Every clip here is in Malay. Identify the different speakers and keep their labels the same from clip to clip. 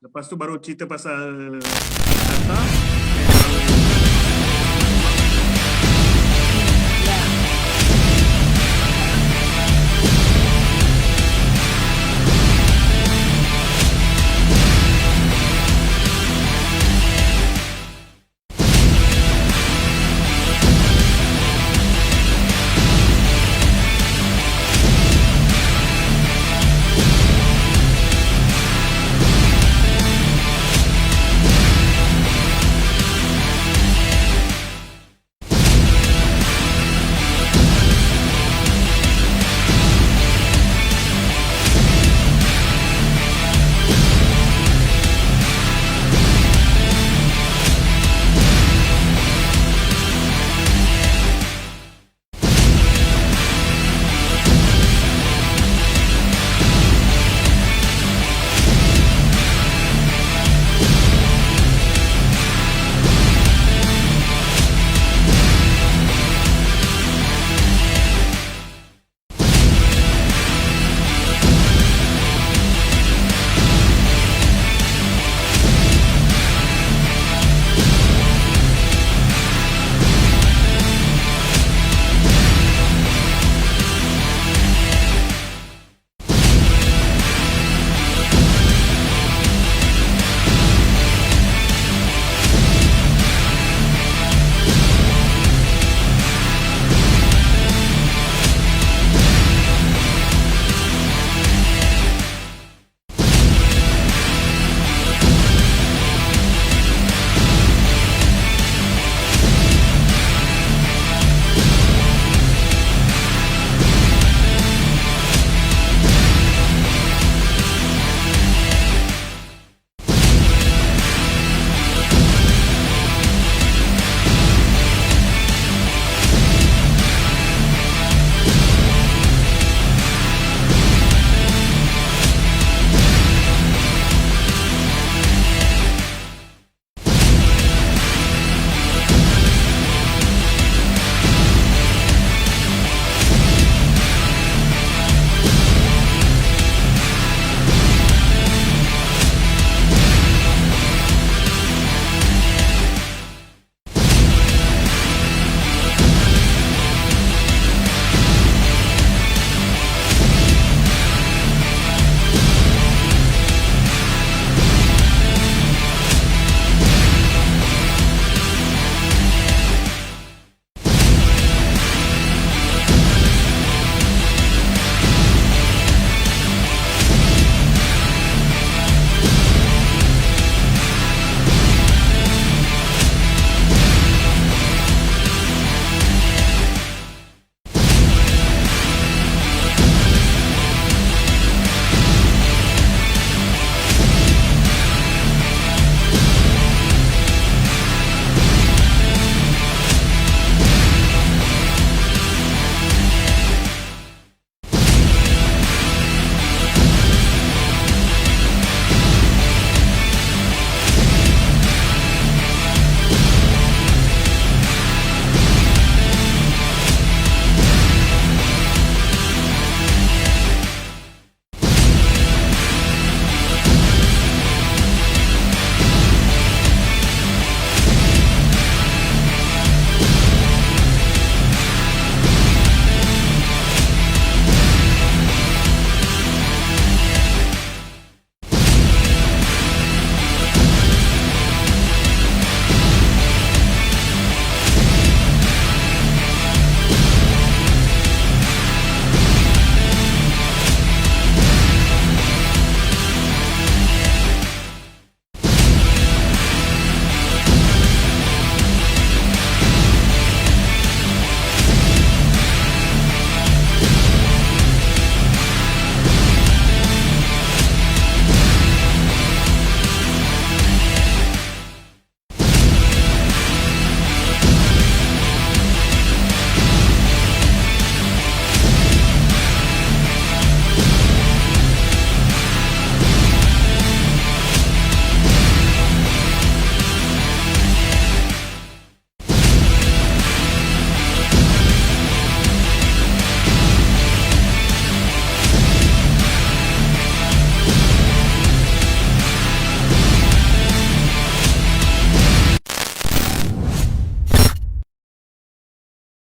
Speaker 1: Lepas tu baru cerita pasal data. And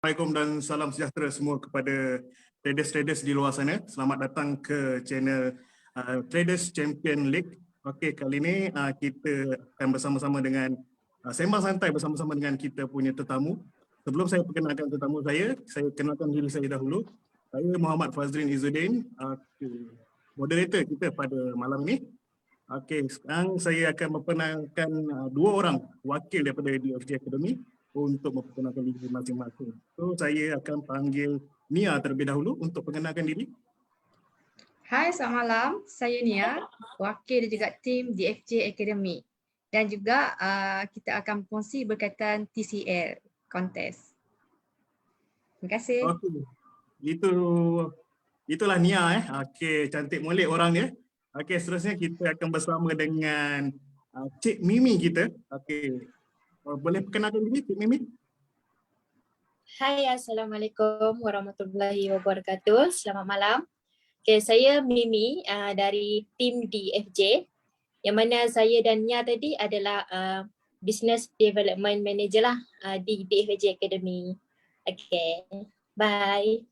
Speaker 1: Assalamualaikum dan salam sejahtera semua kepada traders-traders di luar sana. Selamat datang ke channel Traders Champion League. Okey, kali ini kita akan bersama-sama dengan sembang santai bersama-sama dengan kita punya tetamu. Sebelum saya perkenalkan tetamu saya kenalkan diri saya dahulu. Saya Muhammad Fazrin Izzuddin, moderator kita pada malam ini. Okey, sekarang saya akan memperkenalkan dua orang wakil daripada DFJ Academy untuk memperkenalkan diri masing-masing. So, saya akan panggil Nia terlebih dahulu untuk perkenalkan diri.
Speaker 2: Hai, selamat malam. Saya Nia, wakil dan juga tim DFJ Academy. Dan juga kita akan kongsi berkaitan TCL kontes. Terima kasih.
Speaker 1: Okey. Itulah Nia Okey, cantik molek orang dia. Okey, seterusnya kita akan bersama dengan Cik Mimi kita. Okey. Boleh perkenalkan diri Cik Mimi?
Speaker 3: Hai, Assalamualaikum warahmatullahi wabarakatuh. Selamat malam. Okay, saya Mimi dari tim DFJ, yang mana saya dan Nia tadi adalah Business Development Manager lah di DFJ Academy. Okay, bye.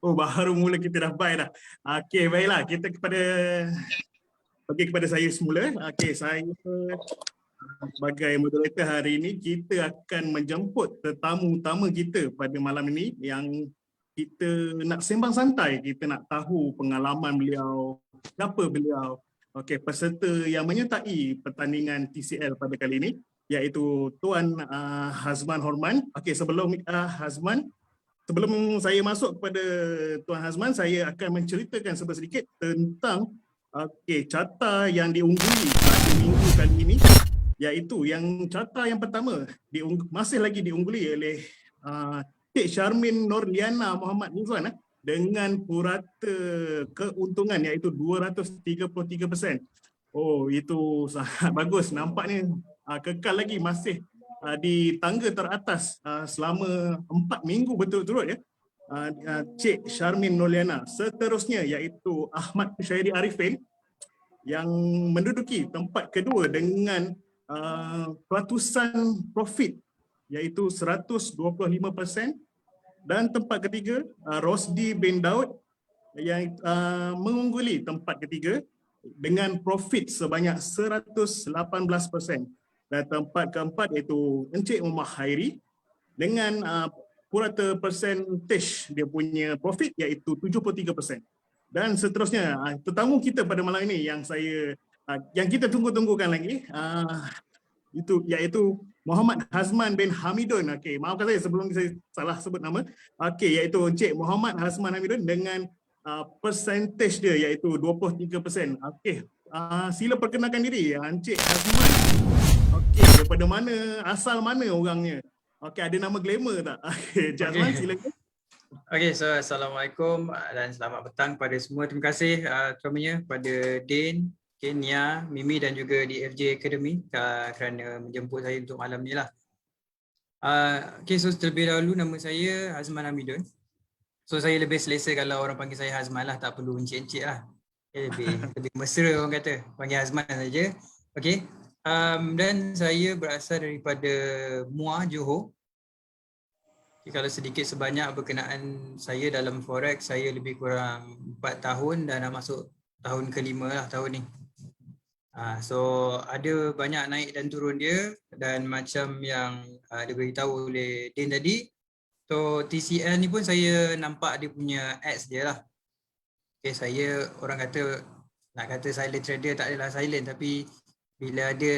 Speaker 1: Oh, baru mula kita dah bye dah. Okey, baiklah. Kita pergi kepada saya semula. Okey, saya sebagai moderator hari ini, kita akan menjemput tetamu utama kita pada malam ini yang kita nak sembang santai, kita nak tahu pengalaman beliau, siapa beliau. Okey, peserta yang menyertai pertandingan TCL pada kali ini iaitu Tuan Hazman Horman. Okey, sebelum saya masuk kepada Tuan Hazman, saya akan menceritakan sedikit tentang carta yang diungguli pada minggu kali ini, iaitu yang carta yang pertama masih lagi diungguli oleh Cik Sharmin Nurliana Muhammad Nizwan dengan purata keuntungan iaitu 233%. Oh, itu sangat bagus. Nampaknya kekal lagi masih di tangga teratas selama 4 minggu betul-betul ya. Cik Sharmin Nurliana. Seterusnya iaitu Ahmad Syairi Arifin yang menduduki tempat kedua dengan peratusan profit iaitu 125%, dan tempat ketiga Rosdi bin Daud yang mengungguli tempat ketiga dengan profit sebanyak 118%, dan tempat keempat iaitu Encik Umar Khairi dengan purata percentage dia punya profit iaitu 73%. Dan seterusnya tetamu kita pada malam ini yang kita tunggu-tunggukan lagi iaitu Muhammad Hazman bin Hamidun. Okey, maafkan saya sebelum saya salah sebut nama. Okey, iaitu Encik Muhammad Hazman Hamidun dengan percentage dia iaitu 23%. Okey, sila perkenalkan diri Encik Hazman. Okey, daripada mana, asal mana orangnya? Okey, ada nama glamour tak? Okey, Encik Hazman silakan.
Speaker 4: Okey, so Assalamualaikum dan selamat petang kepada semua. Terima kasih terutamanya pada Din, Nia, Mimi dan juga DFJ Academy kerana menjemput saya untuk malam ni lah. Okay, so terlebih dahulu nama saya Hazman Hamidun. So saya lebih selesa kalau orang panggil saya Hazman lah, tak perlu encik-encik lah. Okay, lebih mesra orang kata, panggil Hazman saja. Okay, dan saya berasal daripada Muar, Johor. Okay, kalau sedikit sebanyak berkenaan saya dalam forex, saya lebih kurang 4 tahun dan dah masuk tahun ke-5 lah tahun ni. So ada banyak naik dan turun dia, dan macam yang diberitahu oleh Din tadi, so TCL ni pun saya nampak dia punya ads dia lah. Okay, saya orang kata, nak kata silent trader tak adalah silent, tapi bila ada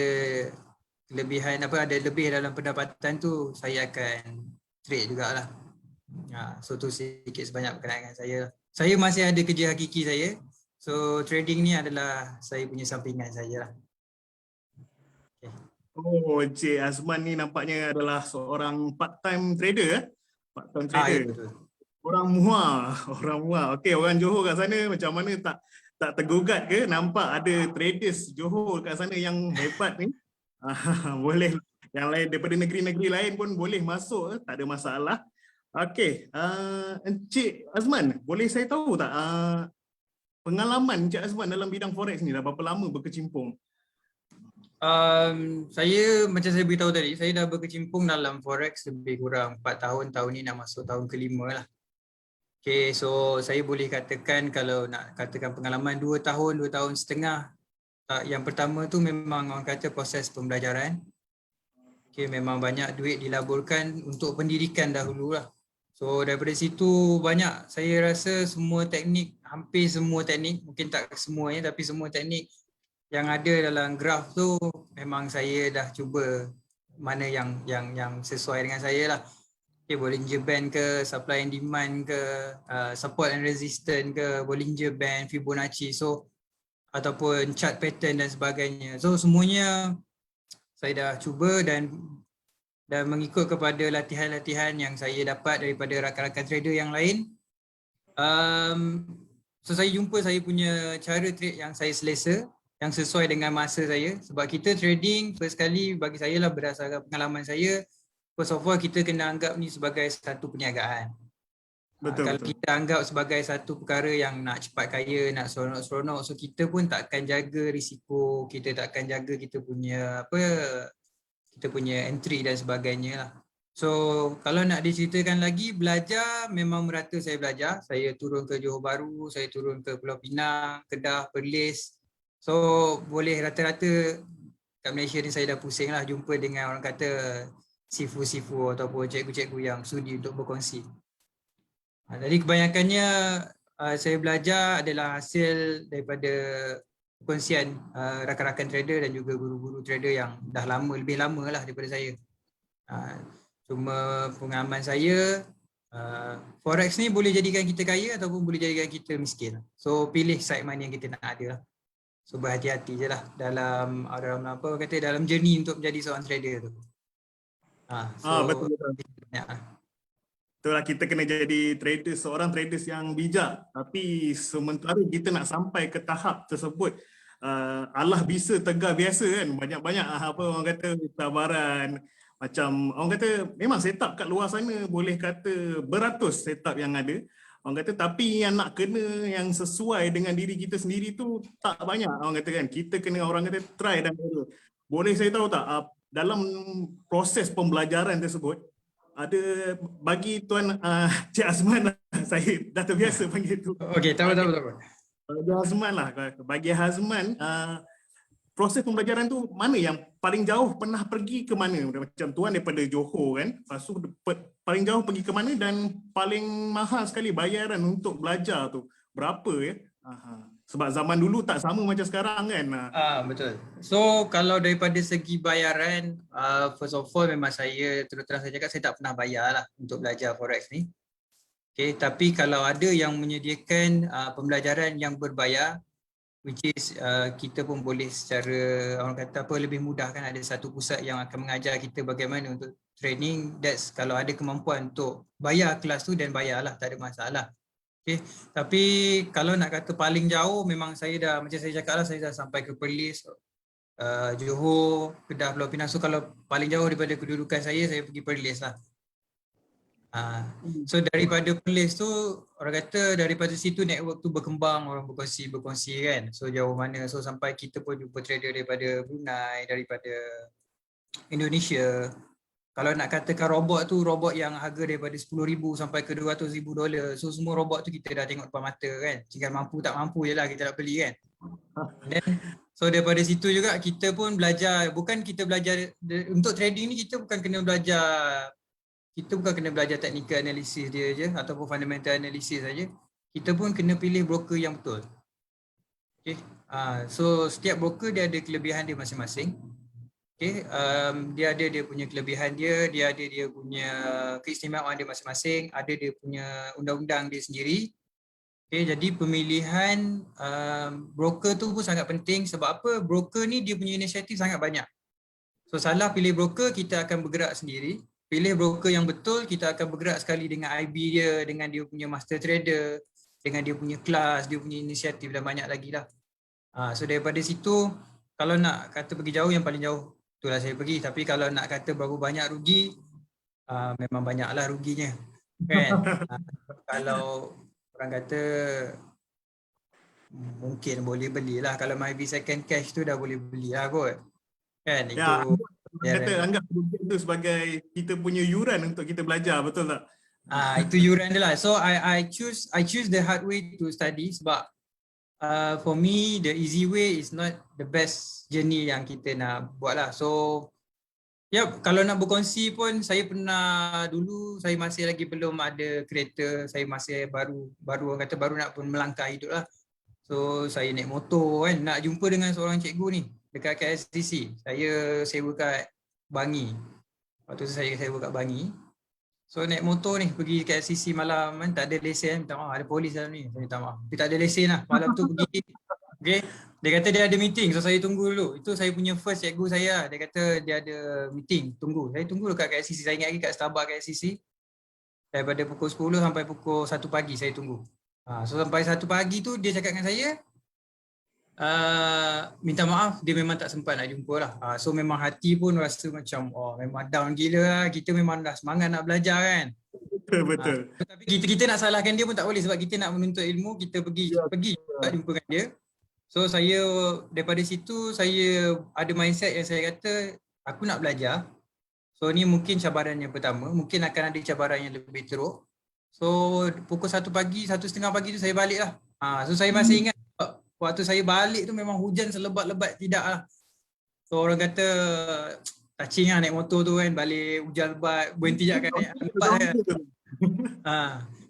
Speaker 4: kelebihan ada lebih dalam pendapatan tu, saya akan trade jugalah. So tu sedikit sebanyak berkenaan dengan saya. Saya masih ada kerja hakiki saya. So trading ni adalah saya punya sampingan sajalah. Okay.
Speaker 1: Oh, Encik Hazman ni nampaknya adalah seorang part-time trader part-time trader.
Speaker 4: Ya, betul.
Speaker 1: Orang Muar. Okey, orang Johor kat sana macam mana tak tergugat ke nampak ada traders Johor kat sana yang hebat ni? Boleh yang lain daripada negeri-negeri lain pun boleh masuk, tak ada masalah. Okey, Encik Hazman, boleh saya tahu tak pengalaman Encik Hazman dalam bidang forex ni dah berapa lama berkecimpung?
Speaker 4: Saya macam saya beritahu tadi, saya dah berkecimpung dalam forex lebih kurang 4 tahun. Tahun ni nak masuk tahun kelima lah. Okay, so saya boleh katakan kalau nak katakan pengalaman 2 tahun, 2 tahun setengah. Yang pertama tu memang orang kata proses pembelajaran. Okay, memang banyak duit dilaburkan untuk pendidikan dahulu lah. So daripada situ banyak, saya rasa semua teknik, hampir semua teknik, mungkin tak semuanya tapi semua teknik yang ada dalam graf tu memang saya dah cuba mana yang sesuai dengan saya lah. Okay, Bollinger Band ke, supply and demand ke, support and resistance ke, Bollinger Band, Fibonacci, so ataupun chart pattern dan sebagainya. So semuanya saya dah cuba dan mengikut kepada latihan-latihan yang saya dapat daripada rakan-rakan trader yang lain. So saya jumpa saya punya cara trade yang saya selesa, yang sesuai dengan masa saya. Sebab kita trading first kali bagi saya lah berdasarkan pengalaman saya, first of all kita kena anggap ni sebagai satu perniagaan. Kalau kita anggap sebagai satu perkara yang nak cepat kaya, nak seronok-seronok, so kita pun takkan jaga risiko, kita takkan jaga kita punya kita punya entry dan sebagainya lah. So kalau nak diceritakan lagi, belajar memang merata saya belajar. Saya turun ke Johor Bahru, saya turun ke Pulau Pinang, Kedah, Perlis. So boleh rata-rata kat Malaysia ni saya dah pusing lah jumpa dengan orang kata sifu-sifu ataupun cikgu-cikgu yang sudi untuk berkongsi. Jadi kebanyakannya saya belajar adalah hasil daripada perkongsian rakan-rakan trader dan juga guru-guru trader yang dah lama, lebih lama lah daripada saya. Cuma pengalaman saya, forex ni boleh jadikan kita kaya ataupun boleh jadikan kita miskin. So pilih side mana yang kita nak ada lah. So berhati-hati je lah dalam apa kata dalam journey untuk menjadi seorang trader tu.
Speaker 1: Betul. Itulah kita kena jadi trader, seorang trader yang bijak. Tapi sementara kita nak sampai ke tahap tersebut, Allah bisa tegar biasa kan. Banyak-banyak apa orang kata tabaran. Macam orang kata memang setup kat luar sana boleh kata beratus setup yang ada. Orang kata tapi yang nak kena yang sesuai dengan diri kita sendiri tu tak banyak. Orang kata kan kita kena orang kata try dan error. Boleh saya tahu tak dalam proses pembelajaran tersebut ada bagi Tuan Cik Azman, saya dah terbiasa panggil tu.
Speaker 4: Okey, tahu.
Speaker 1: Bagi Azman lah. Bagi Azman, proses pembelajaran tu mana yang paling jauh pernah pergi ke mana? Macam Tuan daripada Johor kan, lepas tu paling jauh pergi ke mana dan paling mahal sekali bayaran untuk belajar tu berapa ya? Sebab zaman dulu tak sama macam sekarang kan.
Speaker 4: Betul. So kalau daripada segi bayaran, first of all memang saya terus terang saya cakap saya tak pernah bayar lah untuk belajar forex ni. Okay, tapi kalau ada yang menyediakan pembelajaran yang berbayar, which is kita pun boleh secara orang kata apa lebih mudah kan, ada satu pusat yang akan mengajar kita bagaimana untuk training. That's kalau ada kemampuan untuk bayar kelas tu dan bayarlah, tak ada masalah. Okay. Tapi kalau nak kata paling jauh memang saya dah macam saya cakap lah, saya dah sampai ke Perlis, Johor, Kedah, Pulau Pinang. So kalau paling jauh daripada kedudukan saya pergi Perlis lah. So daripada Perlis tu orang kata daripada situ network tu berkembang, orang berkongsi kan. So jauh mana, so sampai kita pun jumpa trader daripada Brunei, daripada Indonesia. Kalau nak katakan robot tu, robot yang harga daripada $10,000 sampai ke $200,000. So semua robot tu kita dah tengok depan mata kan. Tinggal mampu tak mampu je lah kita nak beli kan. Then, so daripada situ juga kita pun belajar, bukan kita belajar untuk trading ni, kita bukan kena belajar technical analysis dia je ataupun fundamental analysis saja. Kita pun kena pilih broker yang betul. Okay. So setiap broker dia ada kelebihan dia masing-masing. Okay, dia ada dia punya kelebihan dia ada dia punya keistimewaan dia masing-masing, ada dia punya undang-undang dia sendiri. Okay, jadi pemilihan broker tu pun sangat penting. Sebab apa? Broker ni dia punya inisiatif sangat banyak. So salah pilih broker, kita akan bergerak sendiri. Pilih broker yang betul, kita akan bergerak sekali dengan IB dia, dengan dia punya master trader, dengan dia punya kelas, dia punya inisiatif dan banyak lagi lah. So daripada situ, kalau nak kata pergi jauh, yang paling jauh itulah saya pergi. Tapi kalau nak kata berapa banyak rugi, memang banyaklah ruginya kan. Kalau orang kata mungkin boleh belilah, kalau MyB second cash tu dah boleh belilah kot. Kan
Speaker 1: Ya,
Speaker 4: itu
Speaker 1: kata
Speaker 4: ya,
Speaker 1: anggap kerugian itu sebagai kita punya yuran untuk kita belajar, betul tak?
Speaker 4: itu yuran dia lah. So I choose the hard way to study sebab for me the easy way is not the best journey yang kita nak buat lah. So kalau nak berkongsi pun saya pernah dulu saya masih lagi belum ada kereta, saya masih baru orang kata baru nak pun melangkah hidup lah. So saya naik motor kan, nak jumpa dengan seorang cikgu ni dekat KLCC. Saya sewa kat Bangi. Waktu tu saya sewa kat Bangi. So naik motor ni pergi KLCC malam kan, tak ada lesen, minta maaf ada polis dalam ni. Saya minta maaf. Tapi tak ada lesen lah. Malam tu pergi. Okay. Dia kata dia ada meeting, so saya tunggu dulu. Itu saya punya first cikgu saya. Dia kata dia ada meeting, tunggu. Saya tunggu dekat KLCC. Saya ingat lagi kat Starbucks KLCC. Daripada pukul 10 sampai pukul 1 pagi saya tunggu. So sampai 1 pagi tu dia cakap dengan saya, minta maaf dia memang tak sempat nak jumpa lah. So memang hati pun rasa macam memang down gila lah. Kita memang dah semangat nak belajar kan.
Speaker 1: Betul.
Speaker 4: Tapi kita nak salahkan dia pun tak boleh sebab kita nak menuntut ilmu, kita pergi tak jumpa dengan dia. So saya daripada situ saya ada mindset yang saya kata aku nak belajar. So ni mungkin cabaran yang pertama, mungkin akan ada cabaran yang lebih teruk. So pukul 1 pagi, 1:30 pagi tu saya balik lah. So saya masih ingat waktu saya balik tu memang hujan selebat-lebat tidak lah. So orang kata touching lah naik motor tu kan, balik hujan lebat, berhenti sekejap kan naik lebat kan.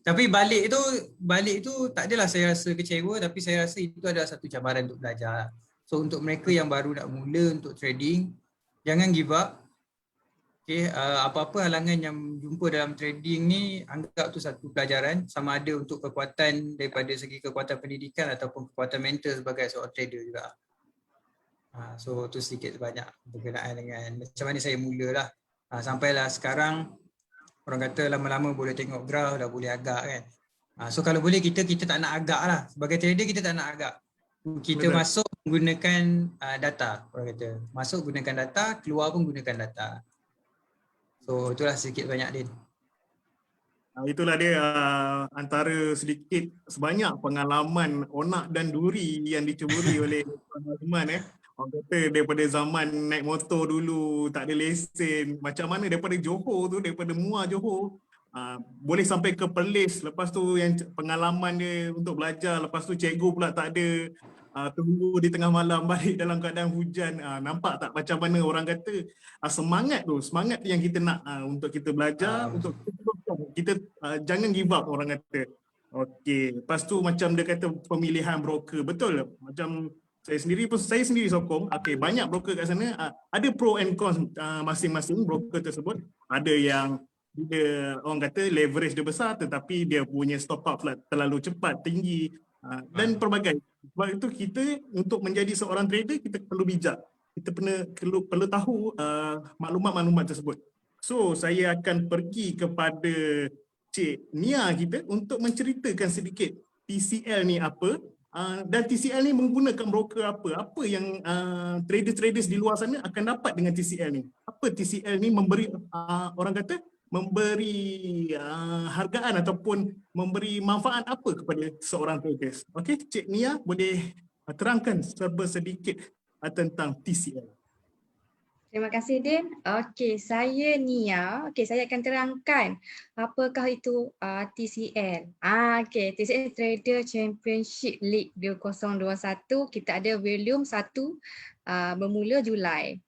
Speaker 4: Tapi balik tu tak adalah saya rasa kecewa, tapi saya rasa itu adalah satu cabaran untuk belajar. So untuk mereka yang baru nak mula untuk trading, jangan give up. Okay, apa-apa halangan yang jumpa dalam trading ni anggap tu satu pelajaran, sama ada untuk kekuatan daripada segi kekuatan pendidikan ataupun kekuatan mental sebagai seorang trader juga. So tu sedikit sebanyak berkenaan dengan macam mana saya mulalah. Sampailah sekarang orang kata lama-lama boleh tengok graf dah boleh agak kan. So kalau boleh kita tak nak agak lah. Sebagai trader kita tak nak agak. Kita betul. Masuk menggunakan data. Orang kata masuk gunakan data, keluar pun gunakan data. So itulah sedikit banyak Din.
Speaker 1: Itulah dia antara sedikit sebanyak pengalaman onak dan duri yang dicuburi oleh Tuan Hazman. Orang kata daripada zaman naik motor dulu tak ada lesen, macam mana daripada Johor tu, daripada Muar Johor boleh sampai ke Perlis, lepas tu yang pengalaman dia untuk belajar, lepas tu cikgu pula tak ada, tunggu di tengah malam balik dalam keadaan hujan. Nampak tak macam mana orang kata semangat yang kita nak untuk kita belajar, untuk kita jangan give up orang kata. Okey, lepas tu macam dia kata pemilihan broker, betul macam saya sendiri sokong. Okey, banyak broker kat sana, ada pro and cons masing-masing broker tersebut. Ada yang dia orang kata leverage dia besar tetapi dia punya stop out terlalu cepat, tinggi dan pelbagai. Sebab itu kita untuk menjadi seorang trader kita perlu bijak. Kita perlu tahu maklumat-maklumat tersebut. So saya akan pergi kepada Cik Nia kita untuk menceritakan sedikit TCL ni apa. Dan TCL ni menggunakan broker apa yang traders di luar sana akan dapat dengan TCL ni. Apa TCL ni memberi orang kata memberi hargaan ataupun memberi manfaat apa kepada seorang traders. Okey, Cik Nia boleh terangkan serba sedikit tentang TCL.
Speaker 2: Terima kasih Din. Okey, saya Nia. Okey, saya akan terangkan apakah itu TCL. Okey, TCL Trader Championship League 2021. Kita ada volume 1 bermula Julai.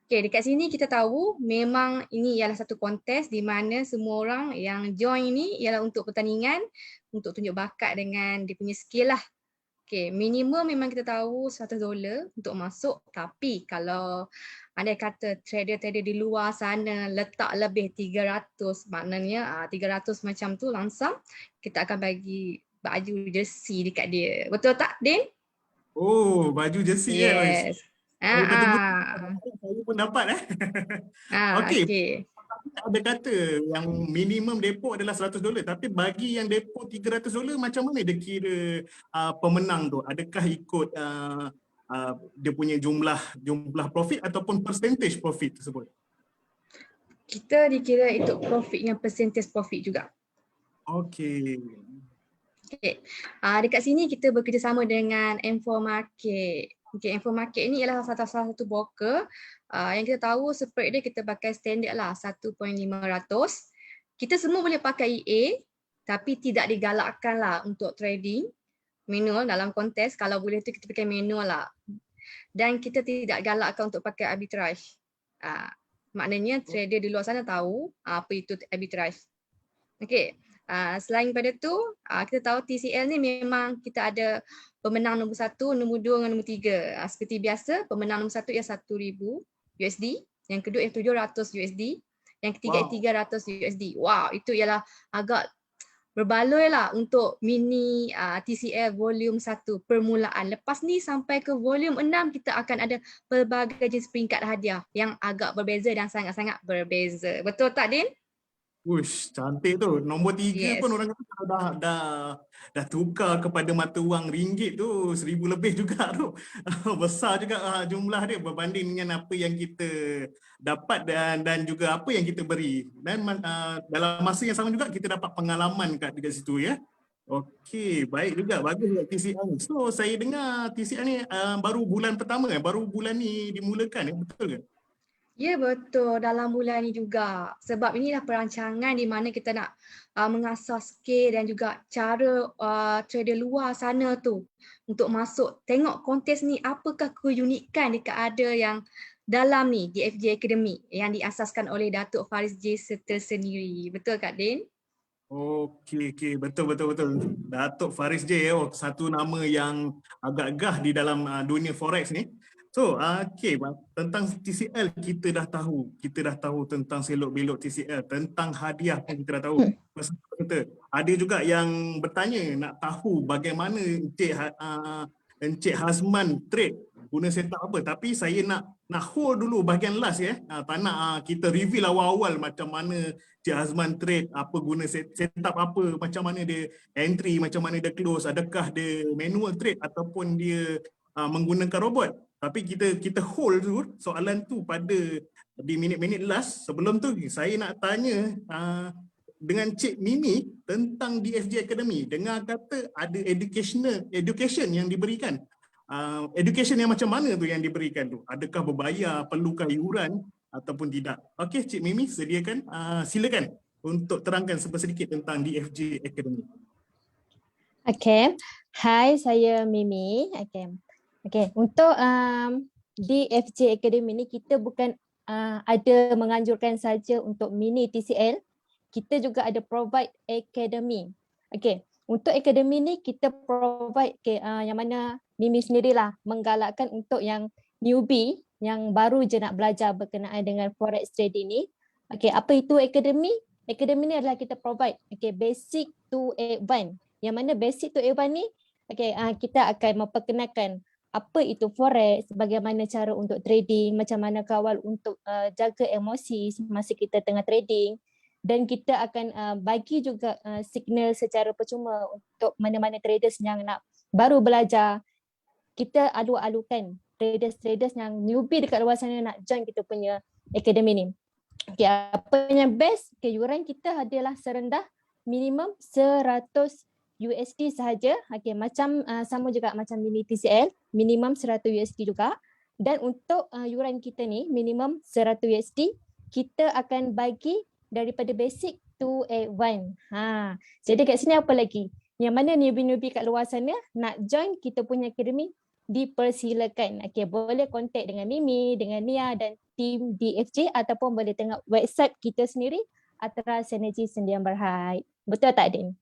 Speaker 2: Okey, dekat sini kita tahu memang ini ialah satu kontes di mana semua orang yang join ni ialah untuk pertandingan, untuk tunjuk bakat dengan dia punya skill lah. Okey, minimum memang kita tahu $100 untuk masuk, tapi kalau andai kata trader-trader di luar sana letak lebih 300, maknanya 300 macam tu langsam, kita akan bagi baju jersey dekat dia. Betul tak, Din?
Speaker 1: Oh, baju jersey
Speaker 2: yes.
Speaker 1: Saya pun dapat
Speaker 2: Okey.
Speaker 1: Ada kata yang minimum depo adalah $100, tapi bagi yang depo $300 macam mana dia kira pemenang tu? Adakah ikut dia punya jumlah profit ataupun percentage profit tersebut?
Speaker 2: Kita dikira itu profit yang percentage profit juga.
Speaker 1: Okey.
Speaker 2: Dekat sini kita bekerjasama dengan M4 Market. Okay, Info Market ni ialah salah satu broker yang kita tahu spread dia kita pakai standard lah 1.500. Kita semua boleh pakai EA tapi tidak digalakkan lah untuk trading manual dalam kontes. Kalau boleh tu kita pakai manual lah. Dan kita tidak galakkan untuk pakai arbitrage. Maknanya trader di luar sana tahu apa itu arbitrage. Okey, selain daripada tu, kita tahu TCL ni memang kita ada pemenang nombor 1, nombor 2 dan nombor 3. Seperti biasa, pemenang nombor 1 ialah 1,000 USD, yang kedua ialah 700 USD, yang ketiga ialah 300 USD. Wow, itu ialah agak berbaloi lah untuk mini TCL volume 1 permulaan. Lepas ni sampai ke volume 6 kita akan ada pelbagai jenis peringkat hadiah yang agak berbeza dan sangat-sangat berbeza. Betul tak, Din?
Speaker 1: Ush, cantik tu. Nombor 3 pun orang kata kalau dah tukar kepada mata wang ringgit tu 1,000 lebih juga tu. Besar juga jumlah dia berbanding dengan apa yang kita dapat dan juga apa yang kita beri. Dan dalam masa yang sama juga kita dapat pengalaman dekat situ ya. Okey, baik juga, bagus juga TCL ni. So saya dengar TCL ni baru bulan pertama baru bulan ni dimulakan betul ke?
Speaker 2: Ya, betul, dalam bulan ni juga. Sebab inilah perancangan di mana kita nak mengasah skill dan juga cara trader luar sana tu untuk masuk tengok kontes ni apakah keunikan dekat ada yang dalam ni di FJ Academy yang diasaskan oleh Datuk Faris J tersendiri. Betul Kak Din?
Speaker 1: Okey, betul. Datuk Faris J, satu nama yang agak gah di dalam dunia forex ni. So, tentang TCL kita dah tahu tentang selok-belok TCL, tentang hadiah pun kita dah tahu. Ada juga yang bertanya nak tahu bagaimana Encik Hazman trade guna setup apa, tapi saya nak hold dulu bahagian last ya. Tak nak kita reveal awal-awal macam mana Encik Hazman trade, apa guna setup apa, macam mana dia entry, macam mana dia close, adakah dia manual trade ataupun dia menggunakan robot. Tapi kita hold dulu soalan tu pada di minit-minit last. Sebelum tu saya nak tanya dengan Cik Mimi tentang DFJ Academy. Dengar kata ada education yang diberikan. Education yang macam mana tu yang diberikan tu? Adakah berbayar, perlukah iuran ataupun tidak? Okey, Cik Mimi sediakan, silakan untuk terangkan sedikit tentang DFJ Academy.
Speaker 5: Okey. Hai, saya Mimi. Okey, untuk di FJ Academy ni kita bukan ada menganjurkan saja untuk mini TCL, kita juga ada provide academy. Okey, untuk academy ni kita provide yang mana Mimi sendirilah menggalakkan untuk yang newbie yang baru je nak belajar berkenaan dengan forex trading ni. Okey, apa itu academy? Academy ni adalah kita provide basic to advance. Yang mana basic to advance ni kita akan memperkenalkan apa itu forex, bagaimana cara untuk trading, macam mana kawal untuk jaga emosi semasa kita tengah trading, dan kita akan bagi juga signal secara percuma untuk mana-mana traders yang nak baru belajar. Kita alu-alukan traders yang newbie dekat luar sana nak join kita punya academy ni. Okay, apa yang best, yuran kita adalah serendah minimum 100 USD sahaja. Okey, macam sama juga macam mini TCL, minimum 100 USD juga. Dan untuk yuran kita ni minimum 100 USD, kita akan bagi daripada basic to advance. Jadi kat sini apa lagi? Yang mana newbie-newbie kat luar sana nak join kita punya academy, dipersilakan. Okey, boleh kontak dengan Mimi, dengan Nia dan tim DFJ ataupun boleh tengok website kita sendiri, Atras Synergy Sendian Berhad. Betul tak, Din?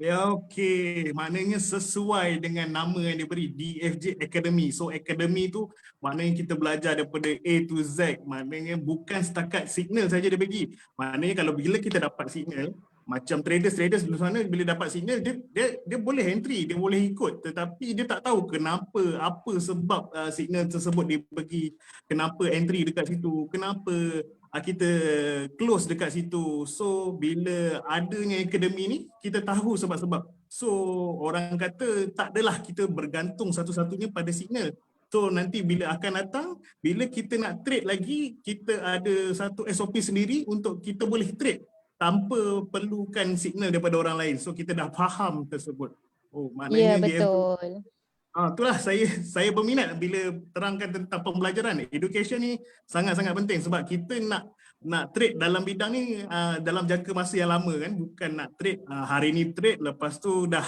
Speaker 1: Ya, okey. Maknanya sesuai dengan nama yang diberi, DFJ Academy. So academy tu maknanya kita belajar daripada A to Z. Maknanya bukan setakat signal saja dia bagi. Maknanya kalau bila kita dapat signal, macam traders di sana bila dapat signal dia boleh entry, dia boleh ikut, tetapi dia tak tahu kenapa, apa sebab signal tersebut dibagi, kenapa entry dekat situ, kenapa kita close dekat situ. So bila adanya akademi ni kita tahu sebab-sebab. So orang kata tak adalah kita bergantung satu-satunya pada signal. So nanti bila akan datang, bila kita nak trade lagi, kita ada satu SOP sendiri untuk kita boleh trade tanpa perlukan signal daripada orang lain. So kita dah faham tersebut. Oh, maknanya
Speaker 5: ya, betul.
Speaker 1: Itulah saya berminat bila terangkan tentang pembelajaran. Education ni sangat-sangat penting sebab kita nak trade dalam bidang ni dalam jangka masa yang lama kan, bukan nak trade hari ni trade lepas tu dah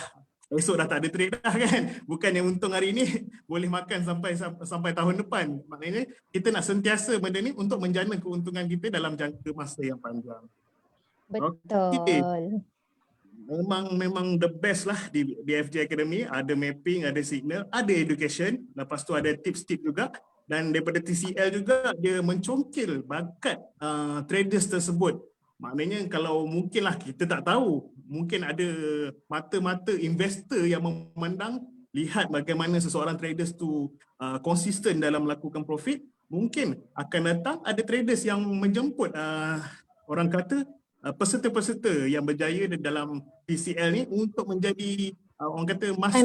Speaker 1: esok dah tak ada trade dah kan. Bukan yang untung hari ni boleh makan sampai tahun depan. Maknanya kita nak sentiasa benda ni untuk menjana keuntungan kita dalam jangka masa yang panjang.
Speaker 5: Betul.
Speaker 1: Memang the best lah di FJ Academy. Ada mapping, ada signal, ada education, lepas tu ada tips-tips juga, dan daripada TCL juga dia mencongkil bakat traders tersebut. Maknanya kalau mungkinlah kita tak tahu, mungkin ada mata-mata investor yang memandang, lihat bagaimana seseorang traders tu konsisten dalam melakukan profit, mungkin akan datang ada traders yang menjemput orang kata peserta-peserta yang berjaya dalam TCL ni untuk menjadi orang kata master,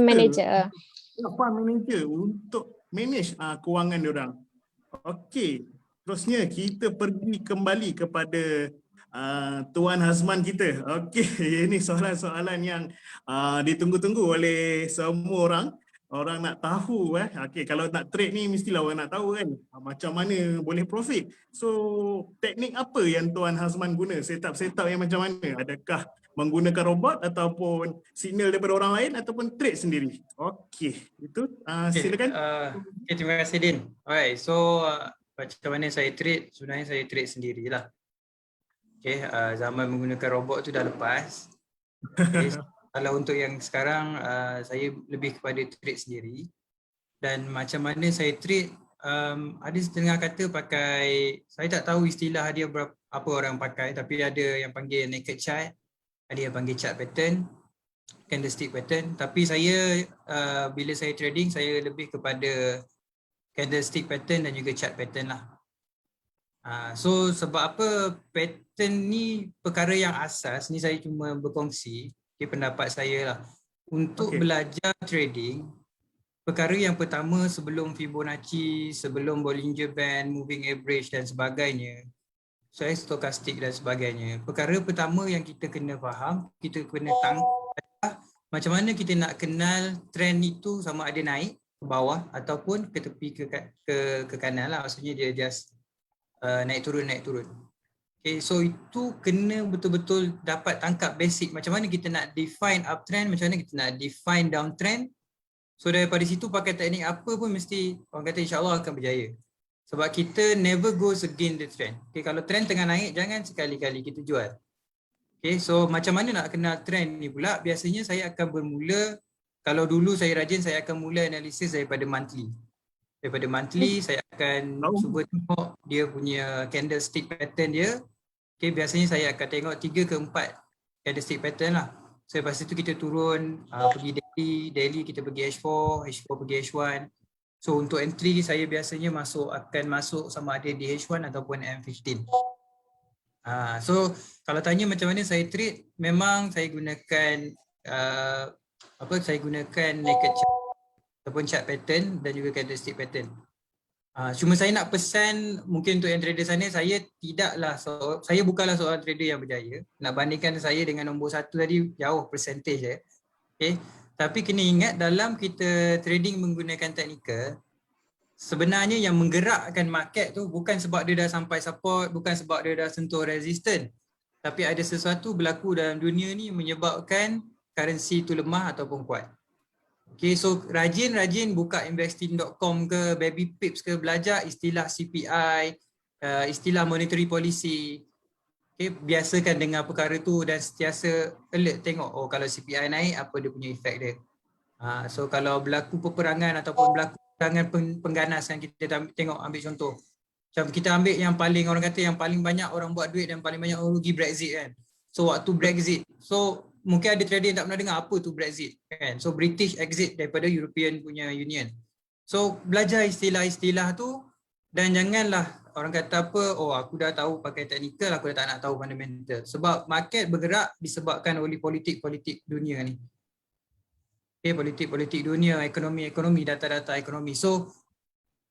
Speaker 1: fund manager untuk manage kewangan diorang. Okey, terusnya kita pergi kembali kepada Tuan Hazman kita. Okey, ini soalan-soalan yang ditunggu-tunggu oleh semua orang. Orang nak tahu okey, kalau nak trade ni mestilah orang nak tahu kan macam mana boleh profit. So teknik apa yang Tuan Hazman guna? Setup yang macam mana? Adakah menggunakan robot ataupun signal daripada orang lain ataupun trade sendiri? Okey, itu silakan.
Speaker 4: Okay, terima kasih Din. Alright, so macam mana saya trade? Sebenarnya saya trade sendirilah. Okay, zaman menggunakan robot tu dah lepas. Okay, kalau untuk yang sekarang saya lebih kepada trade sendiri. Dan macam mana saya trade, ada setengah kata pakai, saya tak tahu istilah dia apa orang pakai, tapi ada yang panggil naked chart, ada yang panggil chart pattern, candlestick pattern. Tapi saya bila saya trading, saya lebih kepada candlestick pattern dan juga chart pattern lah. So sebab apa pattern ni perkara yang asas ni, saya cuma berkongsi pendapat saya lah. Untuk belajar trading, perkara yang pertama sebelum Fibonacci, sebelum Bollinger Band, Moving Average dan sebagainya, saya stokastik dan sebagainya, perkara pertama yang kita kena faham, kita kena tangkap macam mana kita nak kenal trend itu sama ada naik ke bawah ataupun ke tepi ke kanan lah. Maksudnya dia just naik turun. Okay, so itu kena betul-betul dapat tangkap basic macam mana kita nak define uptrend, macam mana kita nak define downtrend. So daripada situ pakai teknik apa pun mesti orang kata insyaAllah akan berjaya. Sebab kita never goes against the trend. Okay, kalau trend tengah naik, jangan sekali-kali kita jual. Okay, so macam mana nak kenal trend ni pula? Biasanya saya akan bermula, kalau dulu saya rajin, saya akan mula analisis daripada monthly. Daripada monthly, saya akan cuba tengok dia punya candlestick pattern dia. Okay, biasanya saya akan tengok 3 ke 4 candlestick pattern lah. So lepas itu kita turun, pergi daily kita pergi H4 pergi H1. So untuk entry saya biasanya akan masuk sama ada di H1 ataupun M15. So kalau tanya macam mana saya trade, memang saya gunakan saya gunakan naked chart ataupun chart pattern dan juga candlestick pattern. Cuma saya nak pesan mungkin untuk yang trader sana, saya bukanlah seorang trader yang berjaya. Nak bandingkan saya dengan nombor 1 tadi, jauh percentage je. Okay. Tapi kena ingat dalam kita trading menggunakan teknikal, sebenarnya yang menggerakkan market tu bukan sebab dia dah sampai support, bukan sebab dia dah sentuh resistance. Tapi ada sesuatu berlaku dalam dunia ni menyebabkan currency tu lemah ataupun kuat. Okay, so rajin-rajin buka investing.com ke, baby pips ke, belajar istilah CPI, istilah monetary policy. Okay, biasakan dengar perkara tu dan sentiasa alert tengok, kalau CPI naik apa dia punya efek dia. So kalau berlaku peperangan ataupun berlaku peperangan pengganasan, kita tengok, ambil contoh. Macam kita ambil yang paling, orang kata yang paling banyak orang buat duit dan paling banyak orang rugi, Brexit kan. So waktu Brexit, so mungkin ada trader yang tak pernah dengar apa tu Brexit kan. So British exit daripada European punya Union. So belajar istilah-istilah tu dan janganlah orang kata apa, aku dah tahu pakai teknikal, aku dah tak nak tahu fundamental. Sebab market bergerak disebabkan oleh politik-politik dunia ni. Okay, politik-politik dunia, ekonomi, data-data ekonomi. So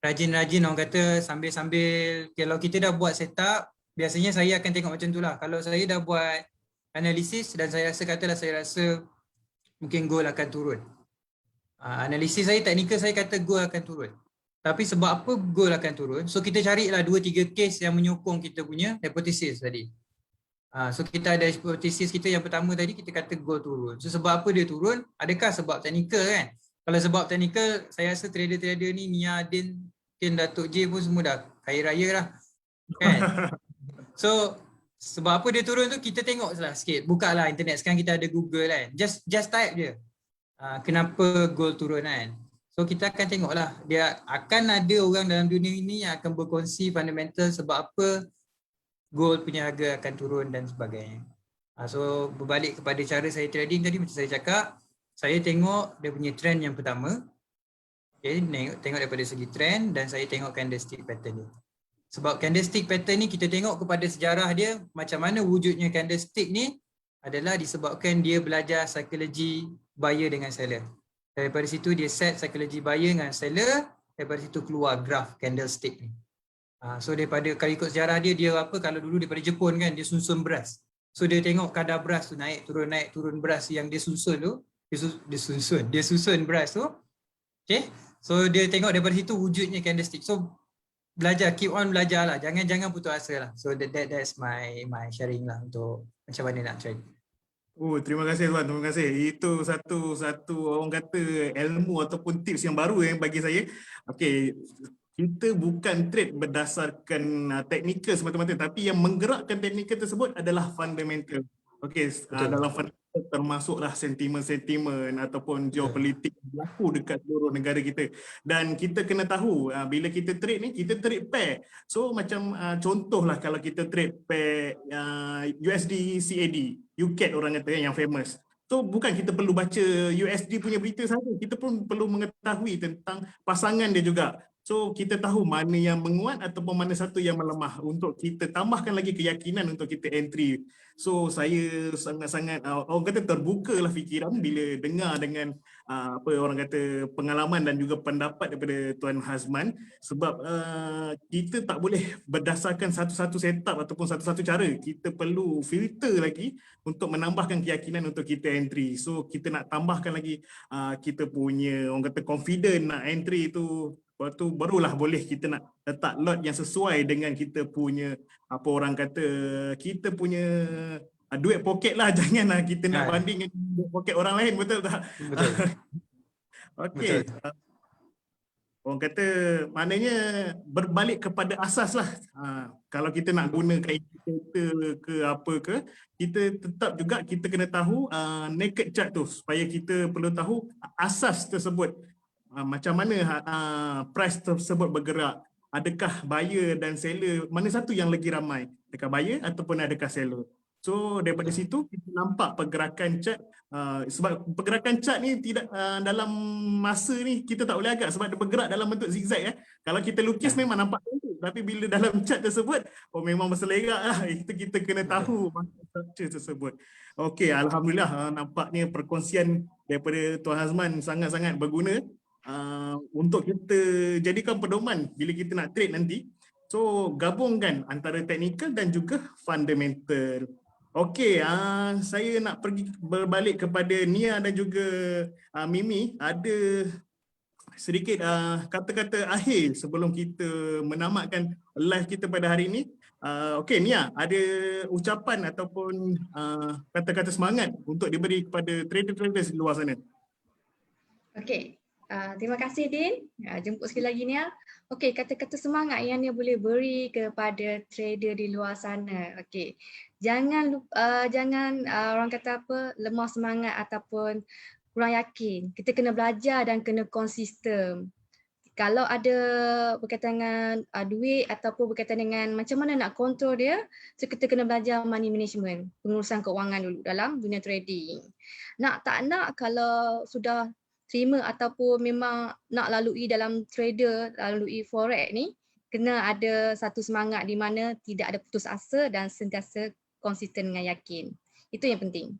Speaker 4: rajin-rajin orang kata sambil-sambil, kalau kita dah buat setup, biasanya saya akan tengok macam tu lah. Kalau saya dah buat analisis dan saya rasa mungkin gold akan turun. Analisis saya, teknikal saya kata gold akan turun. Tapi sebab apa gold akan turun? So kita carilah 2-3 case yang menyokong kita punya hypothesis tadi. So kita ada hypothesis kita yang pertama tadi, kita kata gold turun. So sebab apa dia turun? Adakah sebab teknikal kan? Kalau sebab teknikal, saya rasa trader-trader ni, Nia, Din, mungkin Datuk J pun semua dah kaya raya lah. Kan? So sebab apa dia turun tu, kita tengok lah sikit. Buka lah internet, sekarang kita ada Google kan. Just type je. Kenapa gold turun kan? So kita akan tengoklah, dia akan ada orang dalam dunia ini yang akan berkongsi fundamental sebab apa gold punya harga akan turun dan sebagainya. So berbalik kepada cara saya trading tadi, macam saya cakap, saya tengok dia punya trend yang pertama. Okay, tengok daripada segi trend dan saya tengok candlestick pattern ni. Sebab candlestick pattern ni kita tengok kepada sejarah dia, macam mana wujudnya candlestick ni adalah disebabkan dia belajar psikologi buyer dengan seller. Daripada situ dia set psikologi buyer dengan seller, daripada situ keluar graph candlestick ni. So daripada, kalau ikut sejarah dia, dia apa, kalau dulu daripada Jepun kan, dia susun beras. So dia tengok kadar beras tu naik turun beras yang dia susun tu, dia susun beras tu. Okay, so dia tengok daripada situ wujudnya candlestick. So belajar, keep on belajar lah, jangan putus asa lah. So that's my sharing lah untuk macam mana nak trade.
Speaker 1: Oh, terima kasih tuan, terima kasih. Itu satu orang kata ilmu ataupun tips yang baru bagi saya. Okey, kita bukan trade berdasarkan teknikal semata-mata, tapi yang menggerakkan teknikal tersebut adalah fundamental. Okey, dalam fundamental termasuklah sentimen-sentimen ataupun geopolitik berlaku dekat seluruh negara kita. Dan kita kena tahu bila kita trade ni, kita trade pair. So macam contohlah kalau kita trade pair USD CAD, UCAD orang kata yang famous. So bukan kita perlu baca USD punya berita saja, kita pun perlu mengetahui tentang pasangan dia juga. So kita tahu mana yang menguat ataupun mana satu yang melemah untuk kita tambahkan lagi keyakinan untuk kita entry. So saya sangat-sangat orang kata terbukalah fikiran bila dengar dengan apa orang kata pengalaman dan juga pendapat daripada Tuan Hazman, sebab kita tak boleh berdasarkan satu-satu setup ataupun satu-satu cara. Kita perlu filter lagi untuk menambahkan keyakinan untuk kita entry. So kita nak tambahkan lagi kita punya orang kata confident nak entry tu. Lepas tu barulah boleh kita nak letak lot yang sesuai dengan kita punya apa orang kata, kita punya duit poket lah. Janganlah kita nak banding dengan duit poket orang lain, betul tak?
Speaker 4: Betul.
Speaker 1: Okey. Orang kata maknanya berbalik kepada asas lah. Kalau kita nak guna indikator ke apa ke, kita tetap juga kita kena tahu naked chart tu, supaya kita perlu tahu asas tersebut. Macam mana price tersebut bergerak, adakah buyer dan seller, mana satu yang lagi ramai, adakah buyer ataupun adakah seller. So daripada situ kita nampak pergerakan chart, sebab pergerakan chart ni tidak dalam masa ni kita tak boleh agak sebab dia bergerak dalam bentuk zigzag. Kalau kita lukis memang nampak cantik, tapi bila dalam chart tersebut memang berselerak lah. Itu kita kena tahu structure tersebut. Okey, alhamdulillah nampaknya perkongsian daripada Tuan Hazman sangat-sangat berguna untuk kita jadikan pedoman bila kita nak trade nanti. So gabungkan antara teknikal dan juga fundamental. Okey, saya nak pergi berbalik kepada Nia dan juga Mimi. Ada sedikit kata-kata akhir sebelum kita menamatkan live kita pada hari ini. Okey Nia, ada ucapan ataupun kata-kata semangat untuk diberi kepada trader-trader di luar sana?
Speaker 2: Okey. Terima kasih Din, jemput sekali lagi Nia. Okey, kata-kata semangat yang Nia boleh beri kepada trader di luar sana. Okey, jangan orang kata apa, lemah semangat ataupun kurang yakin. Kita kena belajar dan kena konsisten. Kalau ada berkaitan dengan duit ataupun berkaitan dengan macam mana nak kontrol dia, so kita kena belajar money management, pengurusan keuangan dulu dalam dunia trading. Nak tak nak, kalau sudah terima ataupun memang nak lalui dalam trader, lalui forex ni, kena ada satu semangat di mana tidak ada putus asa dan sentiasa konsisten dengan yakin. Itu yang penting.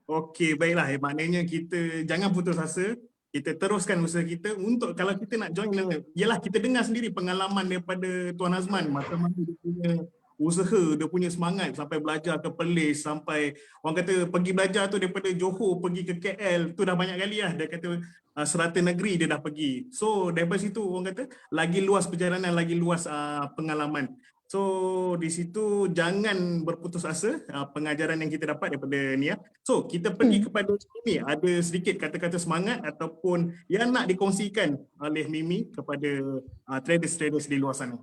Speaker 1: Okey, baiklah. Maknanya kita jangan putus asa. Kita teruskan usaha kita untuk kalau kita nak join, ialah kita dengar sendiri pengalaman daripada Tuan Hazman, macam mana dia punya usaha, dia punya semangat sampai belajar ke Perlis, sampai orang kata pergi belajar tu daripada Johor pergi ke KL tu dah banyak kali lah. Dia kata serata negeri dia dah pergi. So daripada situ orang kata lagi luas perjalanan, lagi luas pengalaman. So di situ jangan berputus asa pengajaran yang kita dapat daripada Nia. So kita pergi kepada Mimi, ada sedikit kata-kata semangat ataupun yang nak dikongsikan oleh Mimi kepada traders-traders di luar sana.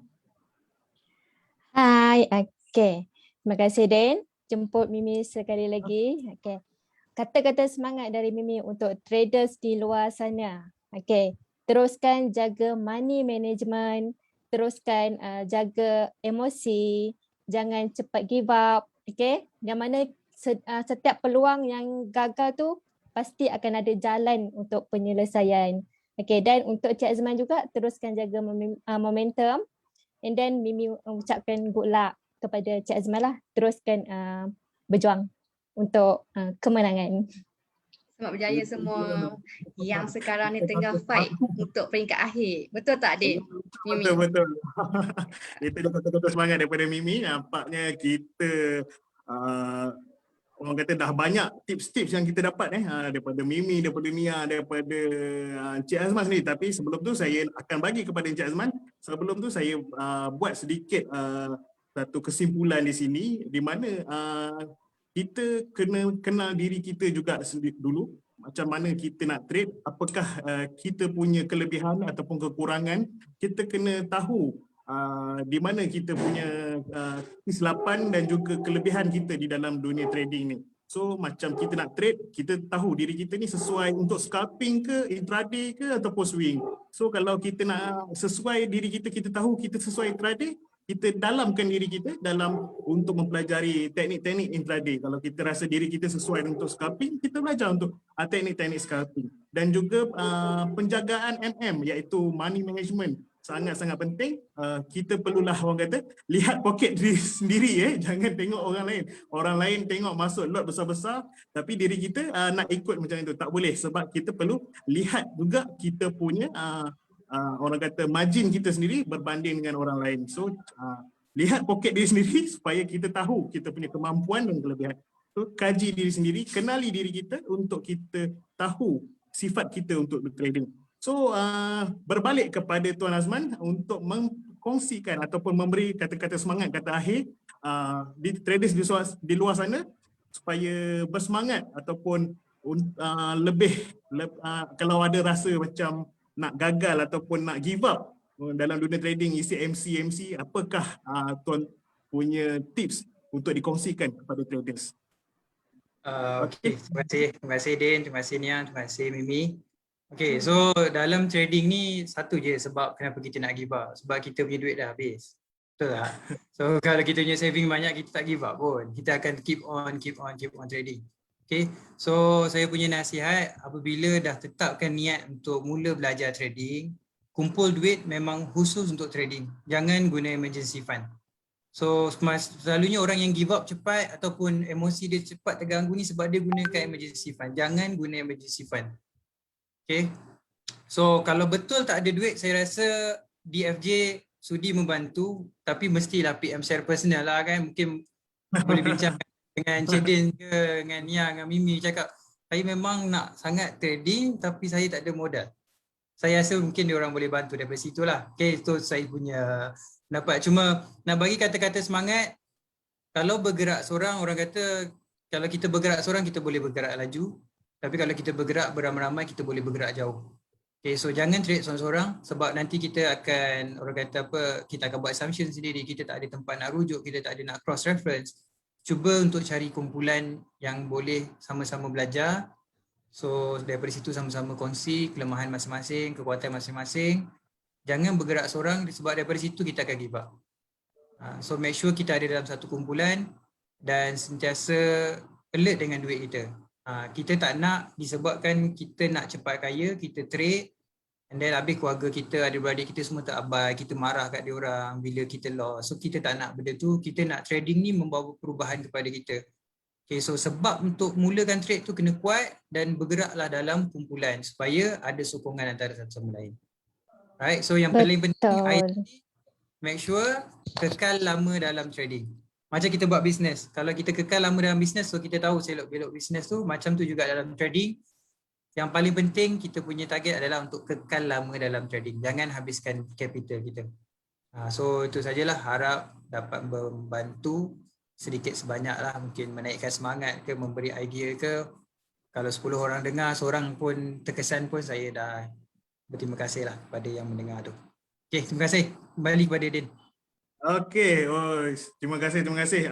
Speaker 5: Hai, okay. Terima kasih Den, jemput Mimi sekali lagi. Okay. Kata-kata semangat dari Mimi untuk traders di luar sana. Okay. Teruskan jaga money management, teruskan jaga emosi, jangan cepat give up. Okay. Yang mana setiap peluang yang gagal tu pasti akan ada jalan untuk penyelesaian. Okay. Dan untuk Cik Azman juga teruskan jaga momentum. And then Mimi ucapkan good luck kepada Cik Azman lah. Teruskan berjuang untuk kemenangan.
Speaker 2: Selamat berjaya semua yang sekarang ni tengah fight untuk peringkat akhir. Betul tak Din? Mimi?
Speaker 1: Betul. Itu dia kata-kata semangat daripada Mimi. Nampaknya kita orang kata dah banyak tips-tips yang kita dapat daripada Mimi, daripada Nia, daripada Encik Azman sendiri. Tapi sebelum tu saya akan bagi kepada Encik Azman. Sebelum tu saya buat sedikit satu kesimpulan di sini di mana kita kena kenal diri kita juga dulu. Macam mana kita nak trade, apakah kita punya kelebihan ataupun kekurangan. Kita kena tahu di mana kita punya kesilapan dan juga kelebihan kita di dalam dunia trading ni. So macam kita nak trade, kita tahu diri kita ni sesuai untuk scalping ke, intraday ke ataupun swing. So kalau kita nak sesuai diri kita, kita tahu kita sesuai intraday, kita dalamkan diri kita dalam untuk mempelajari teknik-teknik intraday. Kalau kita rasa diri kita sesuai untuk scalping, kita belajar untuk teknik-teknik scalping. Dan juga penjagaan MM iaitu money management. Sangat-sangat penting. Kita perlulah orang kata lihat poket diri sendiri, jangan tengok orang lain. Orang lain tengok masuk lot besar-besar tapi diri kita nak ikut macam itu. Tak boleh, sebab kita perlu lihat juga kita punya orang kata margin kita sendiri berbanding dengan orang lain. So lihat poket diri sendiri supaya kita tahu kita punya kemampuan dan kelebihan. So kaji diri sendiri, kenali diri kita untuk kita tahu sifat kita untuk trading. So berbalik kepada Tuan Azman untuk mengkongsikan ataupun memberi kata-kata semangat kata akhir di traders di luar sana supaya bersemangat ataupun kalau ada rasa macam nak gagal ataupun nak give up dalam dunia trading, isi MC, apakah Tuan punya tips untuk dikongsikan kepada traders?
Speaker 4: Okay, terima kasih Din, terima kasih Nia, terima kasih Mimi. Okay, so dalam trading ni satu je sebab kenapa kita nak give up. Sebab kita punya duit dah habis. Betul tak? So kalau kita punya saving banyak, kita tak give up pun. Kita akan keep on trading. Okay, so saya punya nasihat apabila dah tetapkan niat untuk mula belajar trading, kumpul duit memang khusus untuk trading. Jangan guna emergency fund. So selalunya orang yang give up cepat ataupun emosi dia cepat terganggu ni sebab dia gunakan emergency fund. Jangan guna emergency fund. Okay, so kalau betul tak ada duit, saya rasa DFJ sudi membantu, tapi mestilah PM share personal lah kan. Mungkin boleh bincang dengan Cik Din ke, dengan Nia, dengan Mimi, cakap saya memang nak sangat trading tapi saya tak ada modal. Saya rasa mungkin diorang boleh bantu daripada situ lah. Okay, itu saya punya pendapat. Cuma nak bagi kata-kata semangat, kalau bergerak seorang, orang kata kalau kita bergerak seorang kita boleh bergerak laju. Tapi kalau kita bergerak beramai-ramai, kita boleh bergerak jauh. Okay, so jangan trade seorang-seorang sebab nanti kita akan, orang kata apa, kita akan buat assumption sendiri, kita tak ada tempat nak rujuk, kita tak ada nak cross reference. Cuba untuk cari kumpulan yang boleh sama-sama belajar. So daripada situ sama-sama kongsi kelemahan masing-masing, kekuatan masing-masing. Jangan bergerak seorang sebab daripada situ kita akan give up. So make sure kita ada dalam satu kumpulan dan sentiasa alert dengan duit kita. Kita tak nak disebabkan kita nak cepat kaya, kita trade and then habis keluarga kita, adik-beradik kita semua tak abai, kita marah kat diorang bila kita loss. So kita tak nak benda tu, kita nak trading ni membawa perubahan kepada kita. Okay, so sebab untuk mulakan trade tu kena kuat dan bergeraklah dalam kumpulan supaya ada sokongan antara satu sama lain. Right, so yang paling penting make sure kekal lama dalam trading. Macam kita buat bisnes. Kalau kita kekal lama dalam bisnes, so kita tahu selok-belok bisnes tu, macam tu juga dalam trading. Yang paling penting kita punya target adalah untuk kekal lama dalam trading. Jangan habiskan capital kita. So itu sajalah, harap dapat membantu sedikit sebanyak lah, mungkin menaikkan semangat ke, memberi idea ke. Kalau 10 orang dengar, seorang pun terkesan pun saya dah berterima kasih lah kepada yang mendengar tu. Okay, terima kasih. Kembali kepada Din.
Speaker 1: Okey, terima kasih, terima kasih.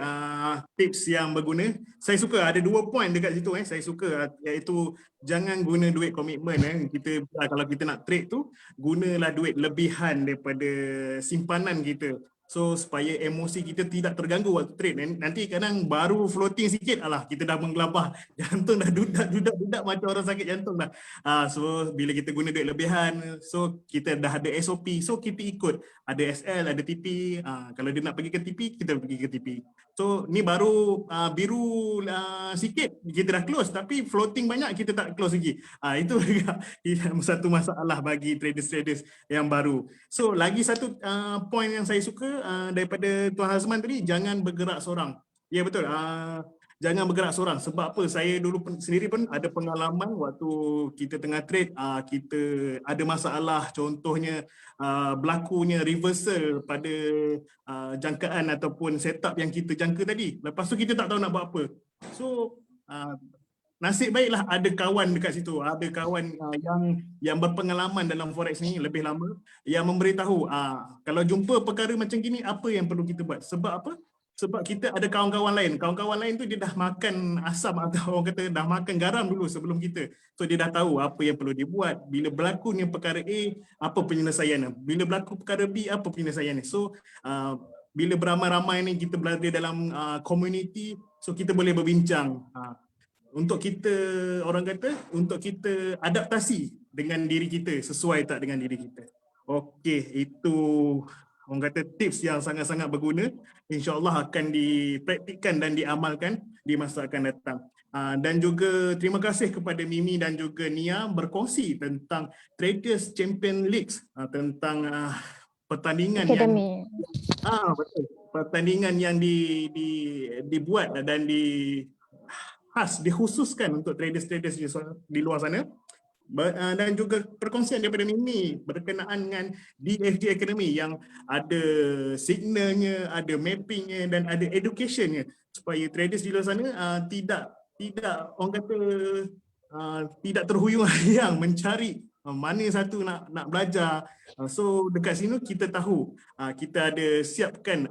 Speaker 1: Tips yang berguna. Saya suka ada 2 point dekat situ saya suka, iaitu jangan guna duit komitmen kita kalau kita nak trade tu, gunalah duit lebihan daripada simpanan kita. So supaya emosi kita tidak terganggu waktu trade. Nanti kadang baru floating sikit, alah kita dah menggelabah, jantung dah dudak macam orang sakit jantung dah. So bila kita guna duit lebihan, so kita dah ada SOP, so kita ikut. Ada SL, ada TP. Kalau dia nak pergi ke TP, kita pergi ke TP. So ni baru biru sikit kita dah close, tapi floating banyak kita tak close lagi. Itu juga satu masalah bagi traders-traders yang baru. So lagi satu point yang saya suka daripada Tuan Hazman tadi, jangan bergerak seorang. Ya betul. Jangan bergerak seorang. Sebab apa? Saya dulu sendiri pun ada pengalaman waktu kita tengah trade, kita ada masalah, contohnya berlakunya reversal pada jangkaan ataupun setup yang kita jangka tadi. Lepas tu kita tak tahu nak buat apa. So nasib baiklah ada kawan dekat situ, ada kawan yang berpengalaman dalam forex ni lebih lama, yang memberitahu kalau jumpa perkara macam gini apa yang perlu kita buat. Sebab apa? Sebab kita ada kawan-kawan lain. Kawan-kawan lain tu dia dah makan asam, atau orang kata dah makan garam dulu sebelum kita. So dia dah tahu apa yang perlu dibuat. Bila berlakunya perkara A, apa penyelesaiannya. Bila berlaku perkara B, apa penyelesaiannya. So bila beramai-ramai ni kita berada dalam community, so kita boleh berbincang. Untuk kita, orang kata, untuk kita adaptasi dengan diri kita, sesuai tak dengan diri kita. Okey, itu orang kata tips yang sangat-sangat berguna. InsyaAllah akan dipraktikkan dan diamalkan di masa akan datang. Dan juga terima kasih kepada Mimi dan juga Nia berkongsi tentang Traders Champion Leagues, tentang pertandingan
Speaker 5: Academy.
Speaker 1: yang betul, pertandingan yang dibuat dan dikhususkan untuk traders-traders di luar sana. Dan juga perkongsian daripada Mimi berkenaan dengan DFJ Academy yang ada signalnya, ada mappingnya dan ada educationnya, supaya traders di luar sana tidak orang kata tidak terhuyung-hayang mencari mana satu nak belajar. So dekat sini kita tahu kita ada siapkan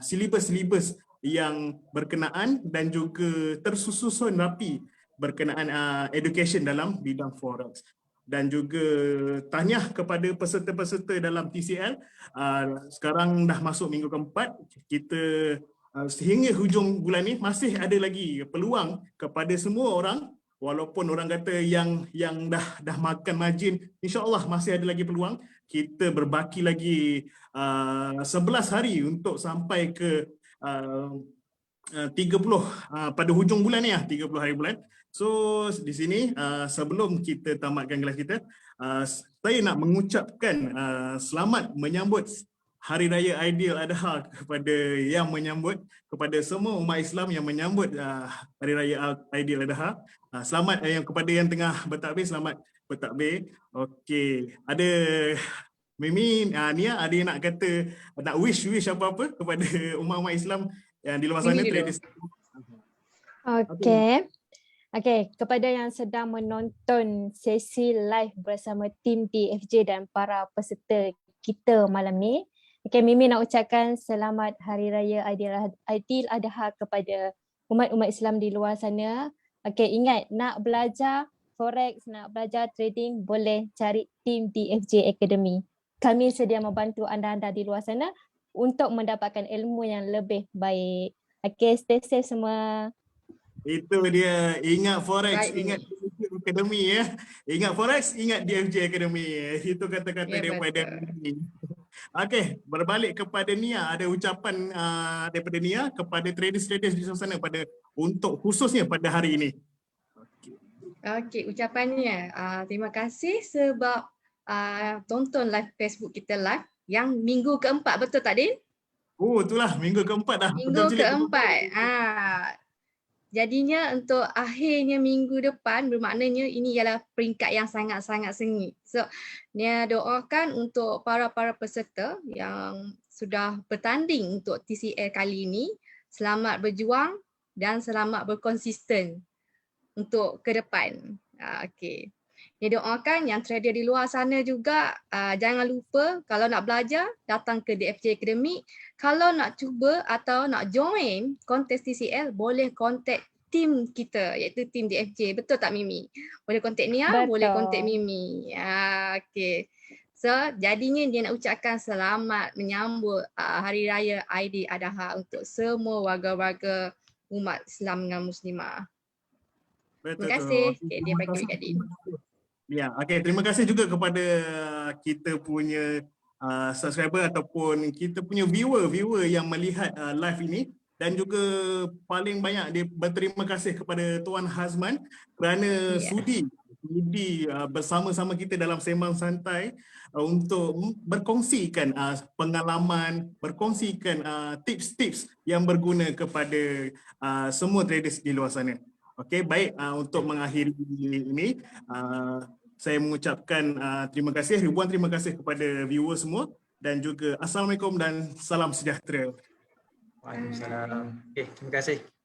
Speaker 1: silibus-silibus yang berkenaan dan juga tersusun rapi berkenaan education dalam bidang forex. Dan juga tahniah kepada peserta-peserta dalam TCL. Sekarang dah masuk minggu keempat, kita sehingga hujung bulan ni masih ada lagi peluang kepada semua orang, walaupun orang kata yang dah makan margin, insya-Allah masih ada lagi peluang. Kita berbaki lagi 11 hari untuk sampai ke 30 pada hujung bulan ni 30 hari bulan. So di sini sebelum kita tamatkan kelas kita, saya nak mengucapkan selamat menyambut Hari Raya Aidiladha kepada yang menyambut, kepada semua umat Islam yang menyambut Hari Raya Aidiladha. Selamat kepada yang tengah bertakbir, selamat bertakbir. Okey, ada Mimi, Nia, ada yang nak kata, nak wish apa-apa kepada umat-umat Islam yang di luar sana, traders?
Speaker 5: Okey, kepada yang sedang menonton sesi live bersama tim DFJ dan para peserta kita malam ni, Mimi nak ucapkan selamat Hari Raya Aidiladha kepada umat-umat Islam di luar sana. Ingat, nak belajar forex, nak belajar trading, boleh cari tim DFJ Academy. Kami sedia membantu anda-anda di luar sana untuk mendapatkan ilmu yang lebih baik. Stay safe semua.
Speaker 1: Itu dia, ingat forex, ingat DFJ Academy ya. Ingat forex, ingat DFJ Academy. Itu kata-kata daripada Mimi. Okey, berbalik kepada Nia, ada ucapan daripada Nia kepada traders-traders di sana untuk khususnya pada hari ini.
Speaker 2: Okey, ucapannya terima kasih sebab tonton live Facebook kita live yang minggu keempat, betul tak Din?
Speaker 1: Oh, itulah minggu keempat dah.
Speaker 2: Minggu
Speaker 1: Betul, Cik.
Speaker 2: keempat. Jadinya untuk akhirnya minggu depan bermaknanya ini ialah peringkat yang sangat-sangat sengit. So, Nia doakan untuk para peserta yang sudah bertanding untuk TCL kali ini, selamat berjuang dan selamat berkonsisten untuk ke depan. Okey. Nia doakan yang trader di luar sana juga jangan lupa kalau nak belajar datang ke DFJ Academy. Kalau nak cuba atau nak join kontes TCL boleh contact tim kita iaitu tim DFJ. Betul tak Mimi? Boleh contact Nia,
Speaker 5: Betul.
Speaker 2: boleh contact Mimi. Okey. So jadinya dia nak ucapkan selamat menyambut Hari Raya Aidiladha untuk semua warga-warga umat Islam dan Muslimah.
Speaker 1: Betul
Speaker 2: Terima
Speaker 1: tu.
Speaker 2: kasih.
Speaker 1: Okey,
Speaker 2: Okay, dia
Speaker 1: terima
Speaker 2: bagi
Speaker 1: kasih.
Speaker 2: kat Din.
Speaker 1: Ya, okey. Terima kasih juga kepada kita punya subscriber ataupun kita punya viewer yang melihat live ini, dan juga paling banyak dia berterima kasih kepada Tuan Hazman kerana
Speaker 2: Ya.
Speaker 1: sudi bersama-sama kita dalam sembang santai untuk berkongsikan pengalaman, berkongsikan tips-tips yang berguna kepada semua traders di luar sana. Okey, baik, untuk mengakhiri ini saya mengucapkan terima kasih, ribuan terima kasih kepada viewer semua, dan juga Assalamualaikum dan salam sejahtera.
Speaker 4: Waalaikumsalam. Okey, terima kasih.